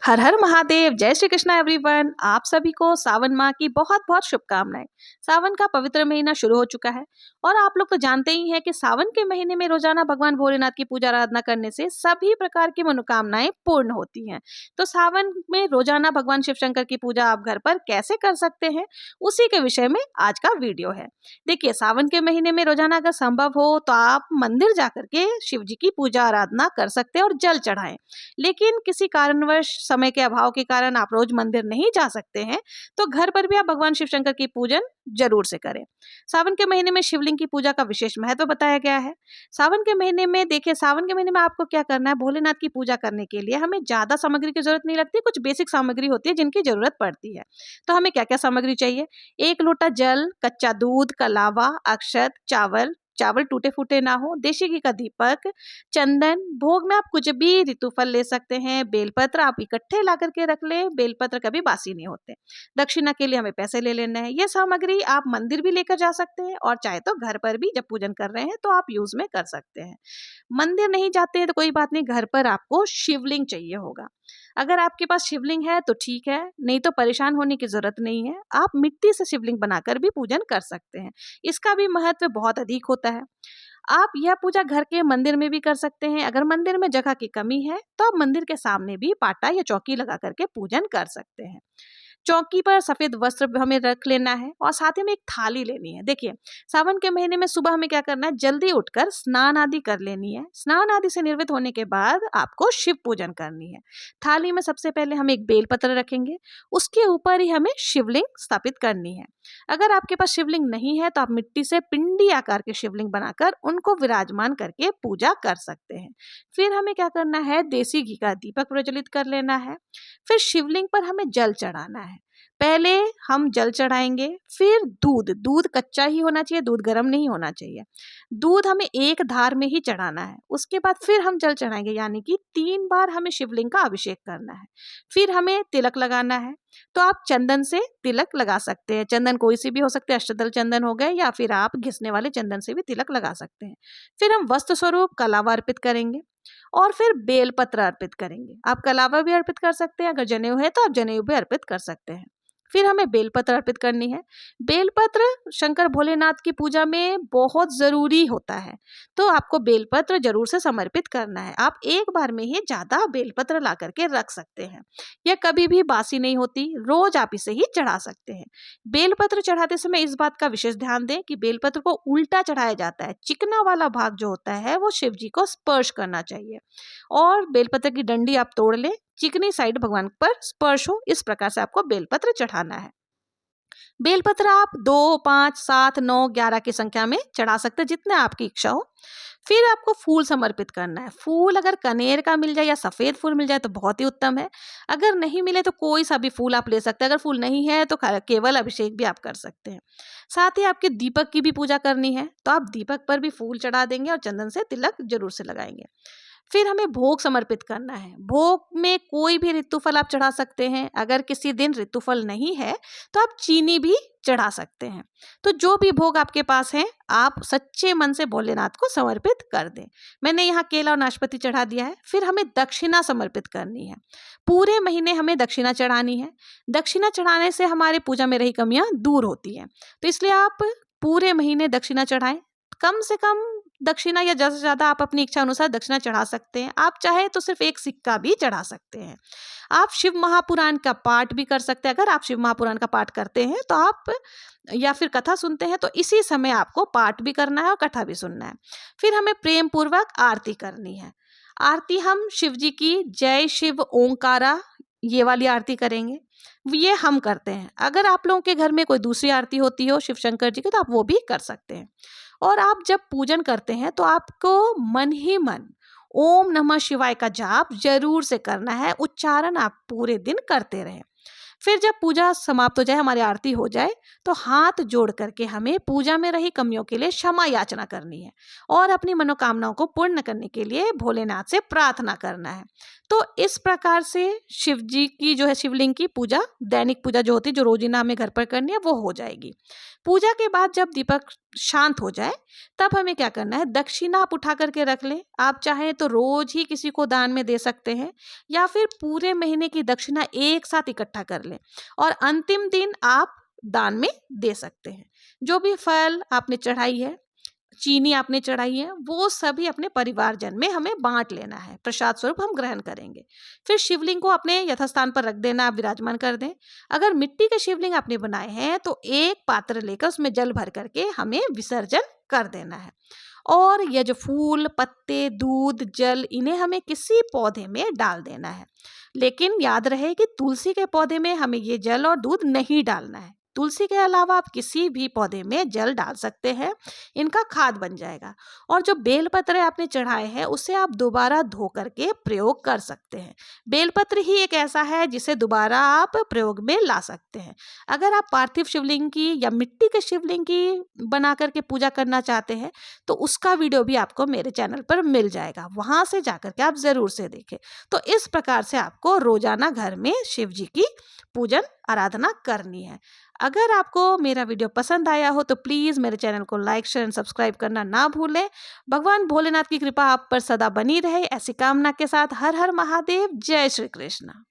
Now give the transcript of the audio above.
हर हर महादेव। जय श्री कृष्णा एवरीवन। आप सभी को सावन माह की बहुत बहुत शुभकामनाएं। सावन का पवित्र महीना शुरू हो चुका है और आप लोग तो जानते ही हैं कि सावन के महीने में रोजाना भगवान भोलेनाथ की पूजा आराधना करने से सभी प्रकार की मनोकामनाएं पूर्ण होती हैं। तो सावन में रोजाना भगवान शिव शंकर की पूजा आप घर पर कैसे कर सकते हैं, उसी के विषय में आज का वीडियो है। देखिए, सावन के महीने में रोजाना अगर संभव हो तो आप मंदिर जाकर के शिव जी की पूजा आराधना कर सकते हैं और जल चढ़ाएं। लेकिन किसी कारणवश समय के अभाव के कारण आप रोज मंदिर नहीं जा सकते हैं, तो घर पर भी आप भगवान शिव शंकर की पूजन जरूर से करें। सावन के महीने में शिवलिंग की पूजा का विशेष महत्व बताया गया है। सावन के महीने में देखिए, सावन के महीने में आपको क्या करना है, भोलेनाथ की पूजा करने के लिए हमें ज्यादा सामग्री की जरूरत नहीं लगती, कुछ बेसिक सामग्री होती है जिनकी जरूरत पड़ती है। तो हमें क्या क्या सामग्री चाहिए? 1 लोटा जल, कच्चा दूध, कलावा, अक्षत, चावल चावल टूटे फूटे ना हो, देशी घी का दीपक, चंदन। भोग में आप कुछ भी ऋतुफल ले सकते हैं। बेलपत्र आप इकट्ठे ला करके रख ले, बेलपत्र कभी बासी नहीं होते। दक्षिणा के लिए हमें पैसे ले लेना है। ये सामग्री आप मंदिर भी लेकर जा सकते हैं और चाहे तो घर पर भी जब पूजन कर रहे हैं तो आप यूज में कर सकते हैं। मंदिर नहीं जाते हैं तो कोई बात नहीं, घर पर आपको शिवलिंग चाहिए होगा। अगर आपके पास शिवलिंग है तो ठीक है, नहीं तो परेशान होने की जरूरत नहीं है। आप मिट्टी से शिवलिंग बनाकर भी पूजन कर सकते हैं। इसका भी महत्व बहुत अधिक होता है। आप यह पूजा घर के मंदिर में भी कर सकते हैं। अगर मंदिर में जगह की कमी है तो आप मंदिर के सामने भी पाटा या चौकी लगा करके पूजन कर सकते हैं। चौकी पर सफेद वस्त्र हमें रख लेना है और साथ ही में एक थाली लेनी है। देखिए, सावन के महीने में सुबह हमें क्या करना है, जल्दी उठकर स्नान आदि कर लेनी है। स्नान आदि से निर्वृत्त होने के बाद आपको शिव पूजन करनी है। थाली में सबसे पहले हम एक बेलपत्र रखेंगे, उसके ऊपर ही हमें शिवलिंग स्थापित करनी है। अगर आपके पास शिवलिंग नहीं है तो आप मिट्टी से पिंडी आकार के शिवलिंग बनाकर उनको विराजमान करके पूजा कर सकते हैं। फिर हमें क्या करना है, देसी घी का दीपक प्रज्वलित कर लेना है। फिर शिवलिंग पर हमें जल चढ़ाना है। पहले हम जल चढ़ाएंगे, फिर दूध। दूध कच्चा ही होना चाहिए, दूध गर्म नहीं होना चाहिए। दूध हमें एक धार में ही चढ़ाना है। उसके बाद फिर हम जल चढ़ाएंगे, यानी कि 3 बार हमें शिवलिंग का अभिषेक करना है। फिर हमें तिलक लगाना है। तो आप चंदन से तिलक लगा सकते हैं। चंदन कोई सी भी हो सकते हैं, अष्टदल चंदन हो गए, या फिर आप घिसने वाले चंदन से भी तिलक लगा सकते हैं। फिर हम वस्त्र स्वरूप कलावा अर्पित करेंगे और फिर बेलपत्र अर्पित करेंगे। आप कलावा भी अर्पित कर सकते हैं, अगर जनेऊ है तो आप जनेऊ भी अर्पित कर सकते हैं। फिर हमें बेलपत्र अर्पित करनी है। बेलपत्र शंकर भोलेनाथ की पूजा में बहुत जरूरी होता है, तो आपको बेलपत्र जरूर से समर्पित करना है। आप एक बार में ही ज्यादा बेलपत्र ला करके रख सकते हैं। यह कभी भी बासी नहीं होती, रोज आप इसे ही चढ़ा सकते हैं। बेलपत्र चढ़ाते समय इस बात का विशेष ध्यान दें कि बेलपत्र को उल्टा चढ़ाया जाता है। चिकना वाला भाग जो होता है वो शिव जी को स्पर्श करना चाहिए और बेलपत्र की डंडी आप तोड़ लें, चिकनी साइड भगवान पर स्पर्श हो, इस प्रकार से आपको बेलपत्र चढ़ाना है। बेलपत्र आप 2, 5, 7, 9, 11 की संख्या में चढ़ा सकते हैं, जितने आपकी इच्छा हो। फिर आपको फूल समर्पित करना है। फूल अगर कनेर का मिल जाए या सफेद फूल मिल जाए तो बहुत ही उत्तम है। अगर नहीं मिले तो कोई सा भी फूल आप ले सकते हैं। अगर फूल नहीं है तो केवल अभिषेक भी आप कर सकते हैं। साथ ही आपके दीपक की भी पूजा करनी है, तो आप दीपक पर भी फूल चढ़ा देंगे और चंदन से तिलक जरूर से लगाएंगे। फिर हमें भोग समर्पित करना है। भोग में कोई भी ऋतुफल आप चढ़ा सकते हैं। अगर किसी दिन ऋतुफल नहीं है तो आप चीनी भी चढ़ा सकते हैं। तो जो भी भोग आपके पास है, आप सच्चे मन से भोलेनाथ को समर्पित कर दें। मैंने यहाँ केला और नाशपाती चढ़ा दिया है। फिर हमें दक्षिणा समर्पित करनी है। पूरे महीने हमें दक्षिणा चढ़ानी है। दक्षिणा चढ़ाने से हमारे पूजा में रही कमियां दूर होती हैं, तो इसलिए आप पूरे महीने दक्षिणा चढ़ाएं। कम से कम दक्षिणा या ज्यादा से ज्यादा आप अपनी इच्छा अनुसार दक्षिणा चढ़ा सकते हैं। आप चाहे तो सिर्फ एक सिक्का भी चढ़ा सकते हैं। आप शिव महापुराण का पाठ भी कर सकते हैं। अगर आप शिव महापुराण का पाठ करते हैं तो आप, या फिर कथा सुनते हैं, तो इसी समय आपको पाठ भी करना है और कथा भी सुनना है। फिर हमें प्रेम पूर्वक आरती करनी है। आरती हम शिव जी की जय शिव ओंकारा, ये वाली आरती करेंगे। ये हम करते हैं। अगर आप लोगों के घर में कोई दूसरी आरती होती हो शिव शंकर जी की, तो आप वो भी कर सकते हैं। और आप जब पूजन करते हैं तो आपको मन ही मन ओम नमः शिवाय का जाप जरूर से करना है। उच्चारण आप पूरे दिन करते रहें। फिर जब पूजा समाप्त हो जाए, हमारी आरती हो जाए, तो हाथ जोड़ करके हमें पूजा में रही कमियों के लिए क्षमा याचना करनी है और अपनी मनोकामनाओं को पूर्ण करने के लिए भोलेनाथ से प्रार्थना करना है। तो इस प्रकार से शिव जी की जो है, शिवलिंग की पूजा, दैनिक पूजा जो होती है, जो रोजीना हमें घर पर करनी है, वो हो जाएगी। पूजा के बाद जब दीपक शांत हो जाए, तब हमें क्या करना है, दक्षिणा आप उठा करके रख लें। आप चाहें तो रोज ही किसी को दान में दे सकते हैं, या फिर पूरे महीने की दक्षिणा एक साथ इकट्ठा कर लें और अंतिम दिन आप दान में दे सकते हैं। जो भी फल आपने चढ़ाई है, चीनी आपने चढ़ाई है, वो सभी अपने परिवारजन में हमें बांट लेना है, प्रसाद स्वरूप हम ग्रहण करेंगे। फिर शिवलिंग को अपने यथास्थान पर रख देना, आप विराजमान कर दें। अगर मिट्टी के शिवलिंग आपने बनाए हैं तो एक पात्र लेकर उसमें जल भर करके हमें विसर्जन कर देना है। और यह जो फूल, पत्ते, दूध, जल, इन्हें हमें किसी पौधे में डाल देना है। लेकिन याद रहे कि तुलसी के पौधे में हमें ये जल और दूध नहीं डालना है। तुलसी के अलावा आप किसी भी पौधे में जल डाल सकते हैं, इनका खाद बन जाएगा। और जो बेलपत्र आपने चढ़ाए हैं उसे आप दोबारा धो करके प्रयोग कर सकते हैं। बेलपत्र ही एक ऐसा है जिसे दोबारा आप प्रयोग में ला सकते हैं। अगर आप पार्थिव शिवलिंग की या मिट्टी के शिवलिंग की बना करके पूजा करना चाहते हैं तो उसका वीडियो भी आपको मेरे चैनल पर मिल जाएगा, वहां से जाकर के आप जरूर से देखें। तो इस प्रकार से आपको रोजाना घर में शिव जी की पूजन आराधना करनी है। अगर आपको मेरा वीडियो पसंद आया हो तो प्लीज मेरे चैनल को लाइक, शेयर एंड सब्सक्राइब करना ना भूलें। भगवान भोलेनाथ की कृपा आप पर सदा बनी रहे, ऐसी कामना के साथ हर हर महादेव। जय श्री कृष्ण।